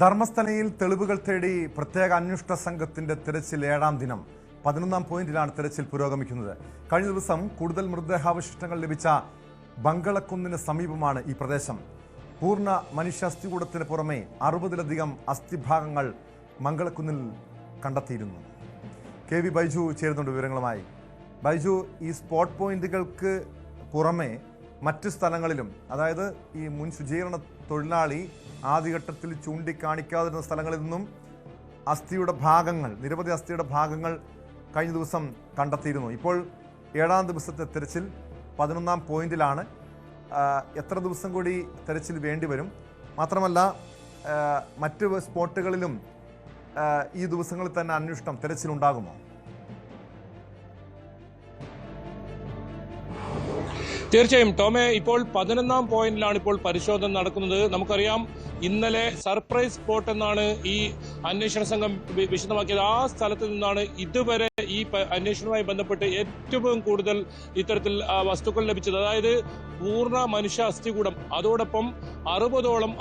ധർമ്മസ്ഥലയിൽ തെളിവുകൾ തേടി പ്രത്യേക അന്വേഷണ സംഘത്തിന്റെ തെരച്ചിൽ 7ാം ദിനം 11ാം പോയിന്റിലാണ് തെരച്ചിൽ പുരോഗമിക്കുന്നത്. കഴിഞ്ഞ ദിവസം കൂടുതൽ മൃതദേഹാവശിഷ്ടങ്ങൾ ലഭിച്ച ബംഗളക്കുന്നിന് സമീപമാണ് ഈ പ്രദേശം. പൂർണ്ണ മനുഷ്യാസ്ഥികൂടത്തിന് പുറമെ 60ലധികം അസ്ഥിഭാഗങ്ങൾ മംഗളക്കുന്നിൽ കണ്ടെത്തിയിരുന്നു. കെ വി ബൈജു ചേരുന്നുണ്ട് വിവരങ്ങളുമായി. ബൈജു, ഈ സ്പോട്ട് പോയിന്റുകൾക്ക് പുറമെ മറ്റു സ്ഥലങ്ങളിലും, അതായത് ഈ മുൻ ശുചീകരണ തൊഴിലാളി ആദ്യഘട്ടത്തിൽ ചൂണ്ടിക്കാണിക്കാതിരുന്ന സ്ഥലങ്ങളിൽ നിന്നും നിരവധി അസ്ഥിയുടെ ഭാഗങ്ങൾ കഴിഞ്ഞ ദിവസം കണ്ടെത്തിയിരുന്നു. ഇപ്പോൾ 7ാം ദിവസത്തെ തെരച്ചിൽ 11ാം പോയിന്റിലാണ്. എത്ര ദിവസം കൂടി തെരച്ചിൽ വേണ്ടിവരും? മാത്രമല്ല, മറ്റ് സ്പോട്ടുകളിലും ഈ ദിവസങ്ങളിൽ തന്നെ തെരച്ചിലുണ്ടാകുമോ? തീർച്ചയായും ടോമെ, ഇപ്പോൾ 11ാം പോയിന്റിലാണ് ഇപ്പോൾ പരിശോധന നടക്കുന്നത്. നമുക്കറിയാം, ഇന്നലെ സർപ്രൈസ് സ്പോട്ട് എന്നാണ് ഈ അന്വേഷണ സംഘം വിശദമാക്കിയത്. ആ സ്ഥലത്ത് നിന്നാണ് ഇതുവരെ ഈ അന്വേഷണവുമായി ബന്ധപ്പെട്ട് ഏറ്റവും കൂടുതൽ ഇത്തരത്തിൽ വസ്തുക്കൾ ലഭിച്ചത്. അതായത് പൂർണ്ണ മനുഷ്യ അസ്ഥികൂടം, അതോടൊപ്പം 60ഓളം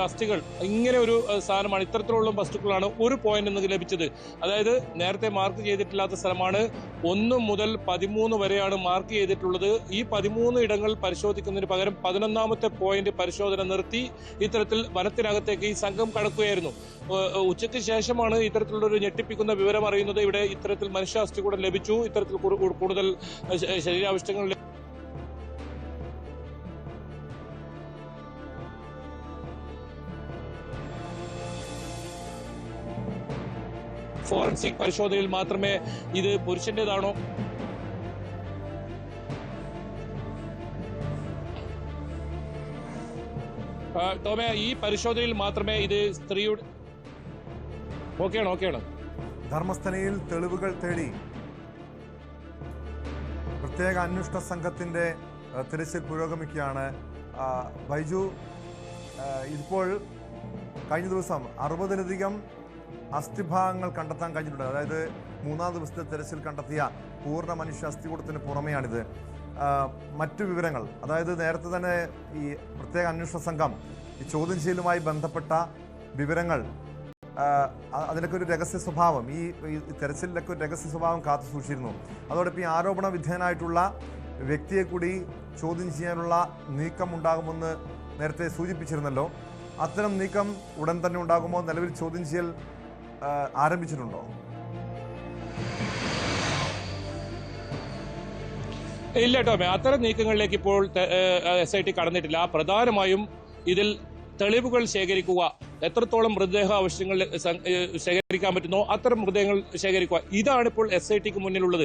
അസ്ഥികൾ, ഇങ്ങനെ ഒരു സാധനമാണ്. ഇത്തരത്തിലുള്ള വസ്തുക്കളാണ് ഒരു പോയിന്റ് നിന്ന് ലഭിച്ചത്. അതായത് നേരത്തെ മാർക്ക് ചെയ്തിട്ടില്ലാത്ത സ്ഥലമാണ്. 1 മുതൽ 13 വരെയാണ് മാർക്ക് ചെയ്തിട്ടുള്ളത്. ഈ 13 ഇടങ്ങൾ പരിശോധിക്കുന്നതിന് പകരം 11ാമത്തെ പോയിന്റ് പരിശോധന നിർത്തി ഇത്തരത്തിൽ വനത്തിനകത്തേക്ക് ഈ സംഘം കടക്കുകയായിരുന്നു. ഉച്ചയ്ക്ക് ശേഷമാണ് ഇത്തരത്തിലുള്ള ഒരു ഞെട്ടിപ്പിക്കുന്ന വിവരം അറിയുന്നത്. ഇവിടെ ഇത്തരത്തിൽ മനുഷ്യാസ്ഥി കൂടെ ലഭിച്ചു. ഇത്തരത്തിൽ കൂടുതൽ ശരീരാവശിഷ്ടങ്ങൾ ഫോറൻസിക് പരിശോധനയിൽ മാത്രമേ ഇത് പുരുഷന്റേതാണോ ടോമേ, ഈ പരിശോധനയിൽ മാത്രമേ ഇത് സ്ത്രീയുടെ ഓക്കെയാണ്. ധർമ്മസ്ഥലയിൽ തെളിവുകൾ തേടി പ്രത്യേക അന്വേഷണ സംഘത്തിന്റെ തിരച്ചിൽ പുരോഗമിക്കുകയാണ്. ബൈജു, ഇപ്പോൾ കഴിഞ്ഞ ദിവസം 60ലധികം അസ്ഥിഭാഗങ്ങൾ കണ്ടെത്താൻ കഴിഞ്ഞിട്ടുണ്ട്. അതായത് 3ാം ദിവസത്തെ തെരച്ചിൽ കണ്ടെത്തിയ പൂർണ്ണ മനുഷ്യ അസ്ഥികൂടത്തിന് പുറമെയാണിത്. മറ്റു വിവരങ്ങൾ, അതായത് നേരത്തെ തന്നെ ഈ പ്രത്യേക അന്വേഷണ സംഘം ഈ ചോദ്യം ചെയ്യലുമായി ബന്ധപ്പെട്ട വിവരങ്ങൾ, അതിനൊക്കെ ഒരു രഹസ്യ സ്വഭാവം, ഈ തെരച്ചിലൊക്കെ ഒരു രഹസ്യ സ്വഭാവം കാത്തു സൂക്ഷിച്ചിരുന്നു. അതോടൊപ്പം ഈ ആരോപണ വിധേയനായിട്ടുള്ള വ്യക്തിയെ കൂടി ചോദ്യം ചെയ്യാനുള്ള നീക്കം ഉണ്ടാകുമെന്ന് നേരത്തെ സൂചിപ്പിച്ചിരുന്നല്ലോ. അത്തരം നീക്കം ഉടൻ തന്നെ ഉണ്ടാകുമോ? നിലവിൽ ചോദ്യം ചെയ്യൽ ആരംഭിച്ചിട്ടുണ്ടോ? ഇല്ല ടോമേ, അത്തരം നീക്കങ്ങളിലേക്ക് ഇപ്പോൾ SIT കടന്നിട്ടില്ല. പ്രധാനമായും ഇതിൽ തെളിവുകൾ ശേഖരിക്കുക, എത്രത്തോളം മൃതദേഹാവശിഷ്ടങ്ങൾ ശേഖരിക്കാൻ പറ്റുന്നോ അത്തരം മൃതദേഹങ്ങൾ ശേഖരിക്കുക, ഇതാണ് ഇപ്പോൾ SITക്ക് മുന്നിലുള്ളത്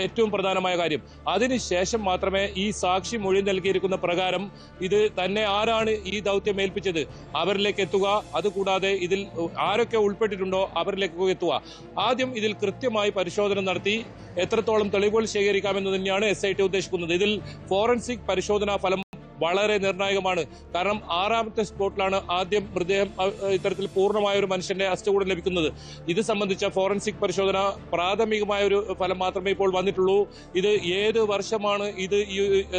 ഏറ്റവും പ്രധാനമായ കാര്യം. അതിനുശേഷം മാത്രമേ ഈ സാക്ഷി മൊഴി നൽകിയിരിക്കുന്ന പ്രകാരം ഇത് തന്നെ ആരാണ് ഈ ദൗത്യം ഏൽപ്പിച്ചത് അവരിലേക്ക് എത്തുക, അതുകൂടാതെ ഇതിൽ ആരൊക്കെ ഉൾപ്പെട്ടിട്ടുണ്ടോ അവരിലേക്ക് എത്തുക. ആദ്യം ഇതിൽ കൃത്യമായി പരിശോധന നടത്തി എത്രത്തോളം തെളിവുകൾ ശേഖരിക്കാമെന്ന് തന്നെയാണ് SIT ഉദ്ദേശിക്കുന്നത്. ഇതിൽ ഫോറൻസിക് പരിശോധനാ ഫലം വളരെ നിർണായകമാണ്. കാരണം 6ാമത്തെ സ്പോട്ടിലാണ് ആദ്യം മൃതദേഹം ഇത്തരത്തിൽ പൂർണ്ണമായ ഒരു മനുഷ്യന്റെ അസ്ഥികൂടം ലഭിക്കുന്നത്. ഇത് സംബന്ധിച്ച ഫോറൻസിക് പരിശോധന പ്രാഥമികമായ ഒരു ഫലം മാത്രമേ ഇപ്പോൾ വന്നിട്ടുള്ളൂ. ഇത് ഏത് വർഷമാണ്, ഇത്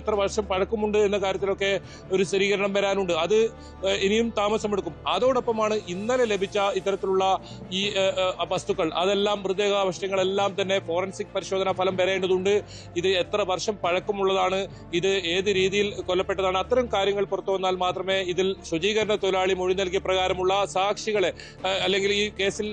എത്ര വർഷം പഴക്കമുണ്ട് എന്ന കാര്യത്തിലൊക്കെ ഒരു സ്ഥിരീകരണം വരാനുണ്ട്. അത് ഇനിയും താമസമെടുക്കും. അതോടൊപ്പമാണ് ഇന്നലെ ലഭിച്ച ഇത്തരത്തിലുള്ള ഈ വസ്തുക്കൾ, അതെല്ലാം മൃതദേഹാവശിഷ്ടങ്ങളെല്ലാം തന്നെ ഫോറൻസിക് പരിശോധനാ ഫലം വരേണ്ടതുണ്ട്. ഇത് എത്ര വർഷം പഴക്കമുള്ളതാണ്, ഇത് ഏത് രീതിയിൽ കൊല്ലപ്പെട്ടതാണ്, അത്തരം കാര്യങ്ങൾ പുറത്തു വന്നാൽ മാത്രമേ ഇതിൽ ശുചീകരണ തൊഴിലാളി മൊഴി നൽകിയ പ്രകാരമുള്ള സാക്ഷികളെ അല്ലെങ്കിൽ ഈ കേസിൽ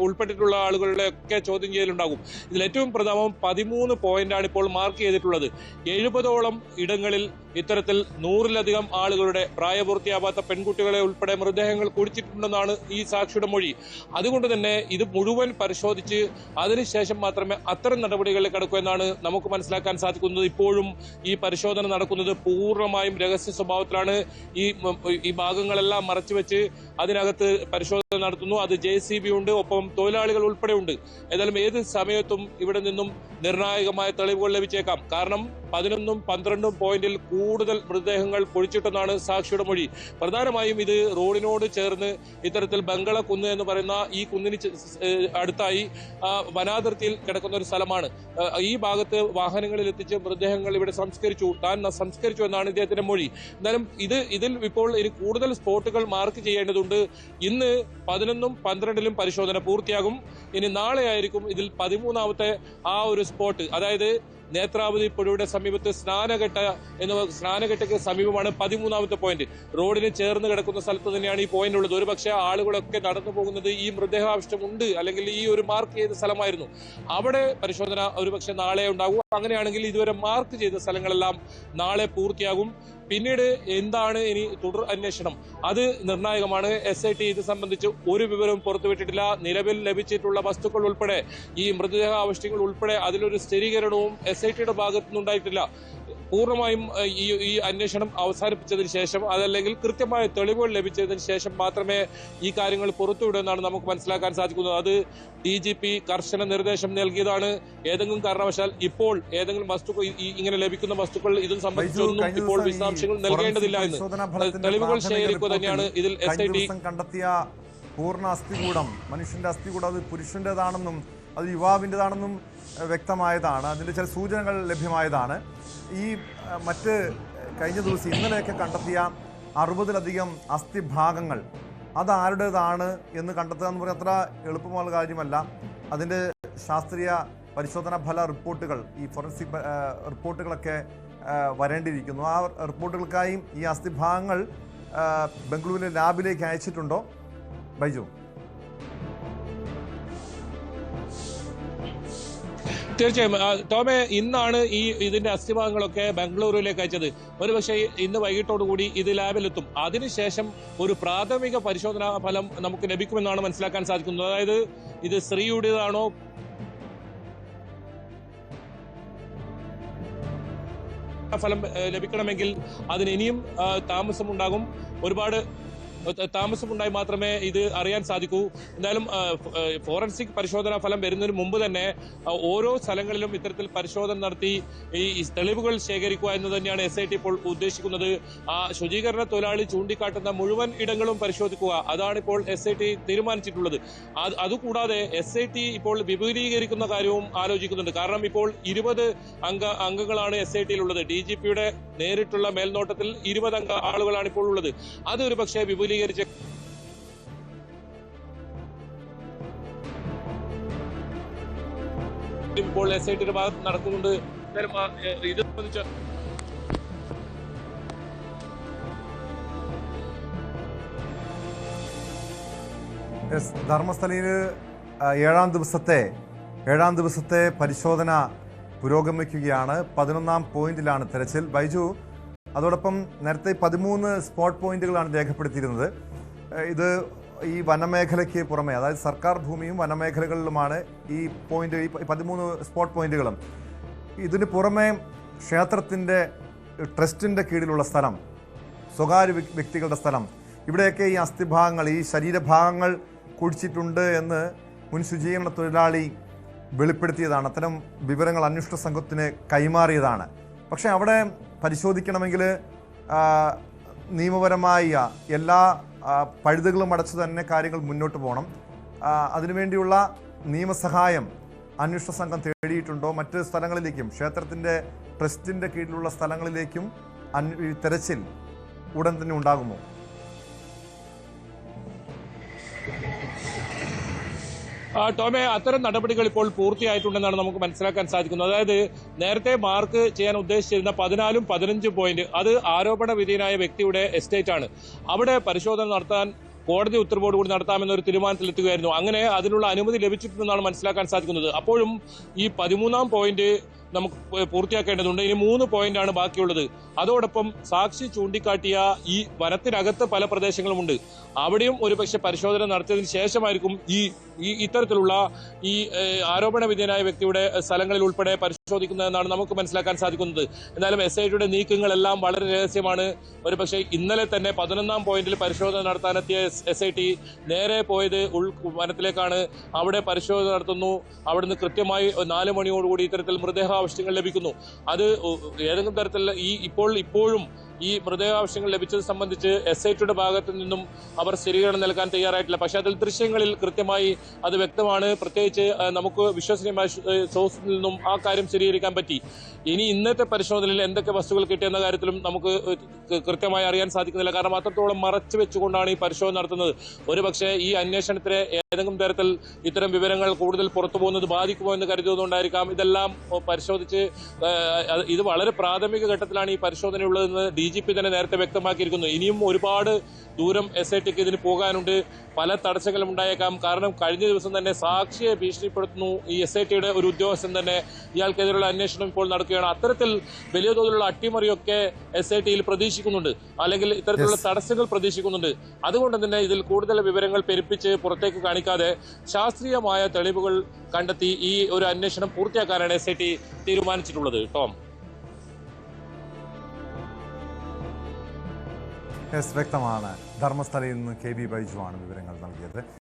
ഉൾപ്പെട്ടിട്ടുള്ള ആളുകളുടെ ഒക്കെ ചോദ്യം ചെയ്യലുണ്ടാകും. ഇതിൽ ഏറ്റവും പ്രധാനം 13 പോയിന്റാണ് ഇപ്പോൾ മാർക്ക് ചെയ്തിട്ടുള്ളത്. 70ഓളം ഇടങ്ങളിൽ ഇത്തരത്തിൽ 100ലധികം ആളുകളുടെ പ്രായപൂർത്തിയാവാത്ത പെൺകുട്ടികളെ ഉൾപ്പെടെ മൃതദേഹങ്ങൾ കുഴിച്ചിട്ടുണ്ടെന്നാണ് ഈ സാക്ഷിയുടെ മൊഴി. അതുകൊണ്ട് തന്നെ ഇത് മുഴുവൻ പരിശോധിച്ച് അതിനുശേഷം മാത്രമേ അത്തരം നടപടികളിൽ കടക്കൂ എന്നാണ് നമുക്ക് മനസ്സിലാക്കാൻ സാധിക്കുന്നത്. ഇപ്പോഴും ഈ പരിശോധന നടക്കുന്നത് പൂർണ്ണമായും രഹസ്യ സ്വഭാവത്തിലാണ്. ഈ ഭാഗങ്ങളെല്ലാം മറച്ചുവെച്ച് അതിനകത്ത് പരിശോധന പരിശോധന നടത്തുന്നു. അത് JCB ഉണ്ട്, ഒപ്പം തൊഴിലാളികൾ ഉൾപ്പെടെ ഉണ്ട്. ഏതായാലും ഏത് സമയത്തും ഇവിടെ നിന്നും നിർണായകമായ തെളിവുകൾ ലഭിച്ചേക്കാം. കാരണം 11ഉം 12ഉം പോയിന്റിൽ കൂടുതൽ മൃതദേഹങ്ങൾ പൊഴിച്ചിട്ടെന്നാണ് സാക്ഷിയുടെ മൊഴി. പ്രധാനമായും ഇത് റോഡിനോട് ചേർന്ന് ഇത്തരത്തിൽ ബംഗളക്കുന്ന് എന്ന് പറയുന്ന ഈ കുന്നിന് അടുത്തായി വനാതിർത്തിയിൽ കിടക്കുന്ന ഒരു സ്ഥലമാണ്. ഈ ഭാഗത്ത് വാഹനങ്ങളിൽ എത്തിച്ച് മൃതദേഹങ്ങൾ ഇവിടെ താൻ സംസ്കരിച്ചു എന്നാണ് ഇദ്ദേഹത്തിന്റെ മൊഴി. എന്നാലും ഇതിൽ ഇപ്പോൾ ഇനി കൂടുതൽ സ്പോട്ടുകൾ മാർക്ക് ചെയ്യേണ്ടതുണ്ട്. ഇന്ന് 11ഉം 12ലും പരിശോധന പൂർത്തിയാകും. ഇനി നാളെ ആയിരിക്കും ഇതിൽ 13ാമത്തെ ആ ഒരു സ്പോട്ട്, അതായത് നേത്രാവതി പുഴയുടെ സമീപത്ത് സ്നാനഘട്ടയ്ക്ക് സമീപമാണ് 13ാമത്തെ പോയിന്റ്. റോഡിന് ചേർന്ന് കിടക്കുന്ന സ്ഥലത്ത് തന്നെയാണ് ഈ പോയിന്റ് ഉള്ളത്. ഒരുപക്ഷെ ആളുകളൊക്കെ നടന്നു പോകുന്നത് ഈ മൃതദേഹാവശിഷ്ടം ഉണ്ട് അല്ലെങ്കിൽ ഈ ഒരു മാർക്ക് ചെയ്ത സ്ഥലമായിരുന്നു. അവിടെ പരിശോധന ഒരുപക്ഷെ നാളെ ഉണ്ടാകും. അങ്ങനെയാണെങ്കിൽ ഇതുവരെ മാർക്ക് ചെയ്ത സ്ഥലങ്ങളെല്ലാം നാളെ പൂർത്തിയാകും. പിന്നീട് എന്താണ് ഇനി തുടർ അന്വേഷണം, അത് നിർണായകമാണ്. SIT ഇത് സംബന്ധിച്ച് ഒരു വിവരവും പുറത്തുവിട്ടിട്ടില്ല. നിലവിൽ ലഭിച്ചിട്ടുള്ള വസ്തുക്കൾ ഉൾപ്പെടെ ഈ മൃതദേഹാവശിഷ്ടങ്ങൾ ഉൾപ്പെടെ അതിലൊരു സ്ഥിരീകരണവും SITയുടെ ഭാഗത്തു നിന്നുണ്ടായിട്ടില്ല. പൂർണ്ണമായും ഈ അന്വേഷണം അവസാനിപ്പിച്ചതിന് ശേഷം, അതല്ലെങ്കിൽ കൃത്യമായ തെളിവുകൾ ലഭിച്ചതിന് ശേഷം മാത്രമേ ഈ കാര്യങ്ങൾ പുറത്തുവിടുമെന്നാണ് നമുക്ക് മനസ്സിലാക്കാൻ സാധിക്കുന്നത്. അത് DGP കർശന നിർദ്ദേശം നൽകിയതാണ്. ഏതെങ്കിലും കാരണവശാൽ ഇപ്പോൾ ഏതെങ്കിലും വസ്തുക്കൾ ഇങ്ങനെ ലഭിക്കുന്ന വസ്തുക്കൾ ഇതും സംബന്ധിച്ചൊന്നും ഇപ്പോൾ വിശദാംശങ്ങൾ നൽകേണ്ടതില്ല എന്ന് തെളിവുകൾ ശേഖരിക്കുക തന്നെയാണ് ഇതിൽ SIT കണ്ടെത്തിയ പൂർണ്ണ അസ്ഥികൂടം, മനുഷ്യന്റെ അസ്ഥികൂടം, അത് പുരുഷന്റേതാണെന്നും അത് യുവാവിൻ്റെതാണെന്നും വ്യക്തമായതാണ്. അതിൻ്റെ ചില സൂചനകൾ ലഭ്യമായതാണ്. ഈ മറ്റ് കഴിഞ്ഞ ദിവസം ഇന്നലെയൊക്കെ കണ്ടെത്തിയ 60ലധികം അസ്ഥിഭാഗങ്ങൾ അതാരുടേതാണ് എന്ന് കണ്ടെത്തുക എന്ന് പറയുന്നത് അത്ര എളുപ്പമുള്ള കാര്യമല്ല. അതിൻ്റെ ശാസ്ത്രീയ പരിശോധനാ ഫല റിപ്പോർട്ടുകൾ, ഈ ഫോറൻസിക് റിപ്പോർട്ടുകളൊക്കെ വരേണ്ടിയിരിക്കുന്നു. ആ റിപ്പോർട്ടുകൾക്കായി ഈ അസ്ഥിഭാഗങ്ങൾ ബംഗളൂരുവിലെ ലാബിലേക്ക് അയച്ചിട്ടുണ്ടോ ബൈജു? തീർച്ചയായും ടോമെ, ഇന്നാണ് ഇതിന്റെ അസ്ഥിഭാഗങ്ങളൊക്കെ ബംഗളൂരുവിലേക്ക് അയച്ചത്. ഒരുപക്ഷെ ഇന്ന് വൈകിട്ടോടുകൂടി ഇത് ലാബിലെത്തും. അതിനുശേഷം ഒരു പ്രാഥമിക പരിശോധനാ ഫലം നമുക്ക് ലഭിക്കുമെന്നാണ് മനസ്സിലാക്കാൻ സാധിക്കുന്നത്. അതായത് ഇത് സ്ത്രീയുടേതാണോ ഫലം ലഭിക്കണമെങ്കിൽ അതിന് ഇനിയും താമസമുണ്ടാകും. ഒരുപാട് താമസമുണ്ടായി മാത്രമേ ഇത് അറിയാൻ സാധിക്കൂ. എന്തായാലും ഫോറൻസിക് പരിശോധനാ ഫലം വരുന്നതിന് മുമ്പ് തന്നെ ഓരോ സ്ഥലങ്ങളിലും ഇത്തരത്തിൽ പരിശോധന നടത്തി ഈ തെളിവുകൾ ശേഖരിക്കുക എന്ന് തന്നെയാണ് SIT ഇപ്പോൾ ഉദ്ദേശിക്കുന്നത്. ആ ശുചീകരണ തൊഴിലാളി ചൂണ്ടിക്കാട്ടുന്ന മുഴുവൻ ഇടങ്ങളും പരിശോധിക്കുക, അതാണ് ഇപ്പോൾ SIT തീരുമാനിച്ചിട്ടുള്ളത്. അതുകൂടാതെ SIT ഇപ്പോൾ വിപുലീകരിക്കുന്ന കാര്യവും ആലോചിക്കുന്നുണ്ട്. കാരണം ഇപ്പോൾ 20 അംഗങ്ങളാണ് SITയിലുള്ളത്. DGPയുടെ നേരിട്ടുള്ള മേൽനോട്ടത്തിൽ 20 അംഗ ആളുകളാണ് ഇപ്പോൾ ഉള്ളത്. അത് ഒരു പക്ഷേ വിപുലീകരിച്ച് ഇപ്പോൾ SITയുടെ ഭാഗത്ത് നടക്കുന്നുണ്ട്. ഇത് സംബന്ധിച്ച് ധർമ്മസ്ഥലയിൽ ഏഴാം ദിവസത്തെ പരിശോധന പുരോഗമിക്കുകയാണ്. 11ാം പോയിന്റിലാണ് തെരച്ചിൽ. ബൈജു, അതോടൊപ്പം നേരത്തെ 13 സ്പോട്ട് പോയിന്റുകളാണ് രേഖപ്പെടുത്തിയിരുന്നത്. ഇത് ഈ വനമേഖലയ്ക്ക് പുറമെ, അതായത് സർക്കാർ ഭൂമിയും വനമേഖലകളിലുമാണ് ഈ 13 സ്പോട്ട് പോയിന്റുകളും. ഇതിന് പുറമെ ക്ഷേത്രത്തിൻ്റെ ട്രസ്റ്റിൻ്റെ കീഴിലുള്ള സ്ഥലം, സ്വകാര്യ വ്യക്തികളുടെ സ്ഥലം, ഇവിടെയൊക്കെ ഈ അസ്ഥിഭാഗങ്ങൾ, ഈ ശരീരഭാഗങ്ങൾ കുഴിച്ചിട്ടുണ്ട് എന്ന് മുൻ ശുചീകരണ തൊഴിലാളി വെളിപ്പെടുത്തിയതാണ്. അത്തരം വിവരങ്ങൾ അന്വേഷണ സംഘത്തിന് കൈമാറിയതാണ്. പക്ഷേ അവിടെ പരിശോധിക്കണമെങ്കിൽ നിയമപരമായ എല്ലാ പഴുതുകളും അടച്ചു തന്നെ കാര്യങ്ങൾ മുന്നോട്ട് പോകണം. അതിനുവേണ്ടിയുള്ള നിയമസഹായം അന്വേഷണ സംഘം തേടിയിട്ടുണ്ടോ? മറ്റ് സ്ഥലങ്ങളിലേക്കും ക്ഷേത്രത്തിൻ്റെ ട്രസ്റ്റിൻ്റെ കീഴിലുള്ള സ്ഥലങ്ങളിലേക്കും തെരച്ചിൽ ഉടൻ തന്നെ ഉണ്ടാകുമോ? ടോമെ, അത്തരം നടപടികൾ ഇപ്പോൾ പൂർത്തിയായിട്ടുണ്ടെന്നാണ് നമുക്ക് മനസ്സിലാക്കാൻ സാധിക്കുന്നത്. അതായത് നേരത്തെ മാർക്ക് ചെയ്യാൻ ഉദ്ദേശിച്ചിരുന്ന 14ഉം 15 പോയിന്റ്, അത് ആരോപണ വിധേയനായ വ്യക്തിയുടെ എസ്റ്റേറ്റ് ആണ്. അവിടെ പരിശോധന നടത്താൻ കോടതി ഉത്തരവോടുകൂടി നടത്താമെന്നൊരു തീരുമാനത്തിലെത്തുകയായിരുന്നു. അങ്ങനെ അതിനുള്ള അനുമതി ലഭിച്ചിട്ടുണ്ടെന്നാണ് മനസ്സിലാക്കാൻ സാധിക്കുന്നത്. അപ്പോഴും ഈ 13ാം പോയിന്റ് നമുക്ക് പൂർത്തിയാക്കേണ്ടതുണ്ട്. ഇനി 3 പോയിന്റാണ് ബാക്കിയുള്ളത്. അതോടൊപ്പം സാക്ഷി ചൂണ്ടിക്കാട്ടിയ ഈ വനത്തിനകത്ത് പല പ്രദേശങ്ങളുമുണ്ട്. അവിടെയും ഒരുപക്ഷെ പരിശോധന നടത്തിയതിനു ശേഷമായിരിക്കും ഇത്തരത്തിലുള്ള ഈ ആരോപണ വിധേയനായ വ്യക്തിയുടെ സ്ഥലങ്ങളിൽ ഉൾപ്പെടെ പരിശോധിക്കുന്നതെന്നാണ് നമുക്ക് മനസ്സിലാക്കാൻ സാധിക്കുന്നത്. എന്നാലും SITയുടെ നീക്കങ്ങളെല്ലാം വളരെ രഹസ്യമാണ്. ഒരുപക്ഷെ ഇന്നലെ തന്നെ 11ാം പോയിന്റിൽ പരിശോധന നടത്താനെത്തിയ SIT നേരെ പോയത് വനത്തിലേക്കാണ്. അവിടെ പരിശോധന നടത്തുന്നു. അവിടുന്ന് കൃത്യമായി 4 മണിയോടുകൂടി ഇത്തരത്തിൽ മൃതദേഹാവശിഷ്ടങ്ങൾ ലഭിക്കുന്നു. അത് ഏതെങ്കിലും തരത്തിൽ ഇപ്പോഴും ഈ മൃതദേഹാവശിഷ്ടങ്ങൾ ലഭിച്ചത് സംബന്ധിച്ച് SITയുടെ ഭാഗത്തു നിന്നും അവർ സ്ഥിരീകരണം നൽകാൻ തയ്യാറായിട്ടില്ല. പക്ഷേ അതിൽ ദൃശ്യങ്ങളിൽ കൃത്യമായി അത് വ്യക്തമാണ്. പ്രത്യേകിച്ച് നമുക്ക് വിശ്വസനീയമായ സോഴ്സിൽ നിന്നും ആ കാര്യം സ്ഥിരീകരിക്കാൻ പറ്റി. ഇനി ഇന്നത്തെ പരിശോധനയിൽ എന്തൊക്കെ വസ്തുക്കൾ കിട്ടിയെന്ന കാര്യത്തിലും നമുക്ക് കൃത്യമായി അറിയാൻ സാധിക്കുന്നില്ല. കാരണം അത്രത്തോളം മറച്ചു വെച്ചുകൊണ്ടാണ് ഈ പരിശോധന നടത്തുന്നത്. ഒരുപക്ഷെ ഈ അന്വേഷണത്തിന് ഏതെങ്കിലും തരത്തിൽ ഇത്തരം വിവരങ്ങൾ കൂടുതൽ പുറത്തു പോകുന്നത് ബാധിക്കുമോ എന്ന് കരുതുന്നതുകൊണ്ടായിരിക്കാം ഇതെല്ലാം പരിശോധിച്ച് ഇത് വളരെ പ്രാഥമിക ഘട്ടത്തിലാണ് ഈ പരിശോധനയുള്ളതെന്ന് DGP തന്നെ നേരത്തെ വ്യക്തമാക്കിയിരിക്കുന്നു. ഇനിയും ഒരുപാട് ദൂരം SITക്ക് ഇതിന് പോകാനുണ്ട്. പല തടസ്സങ്ങളും ഉണ്ടായേക്കാം. കാരണം കഴിഞ്ഞ ദിവസം തന്നെ സാക്ഷിയെ ഭീഷണിപ്പെടുത്തുന്നു ഈ SITയുടെ ഒരു ഉദ്യോഗസ്ഥൻ തന്നെ. ഇയാൾക്കെതിരെയുള്ള അന്വേഷണം ഇപ്പോൾ നടക്കുകയാണ്. അത്തരത്തിൽ വലിയ തോതിലുള്ള അട്ടിമറിയൊക്കെ SITയിൽ പ്രതീക്ഷിക്കുന്നുണ്ട്, അല്ലെങ്കിൽ ഇത്തരത്തിലുള്ള തടസ്സങ്ങൾ പ്രതീക്ഷിക്കുന്നുണ്ട്. അതുകൊണ്ട് തന്നെ ഇതിൽ കൂടുതൽ വിവരങ്ങൾ പെരുപ്പിച്ച് പുറത്തേക്ക് കാണിക്കാതെ ശാസ്ത്രീയമായ തെളിവുകൾ കണ്ടെത്തി ഈ ഒരു അന്വേഷണം പൂർത്തിയാക്കാനാണ് SIT തീരുമാനിച്ചിട്ടുള്ളത്. ടോം, വ്യക്തമാണ്. ധർമ്മസ്ഥലയിൽ നിന്ന് KB ബൈജു ആണ് വിവരങ്ങൾ നൽകിയത്.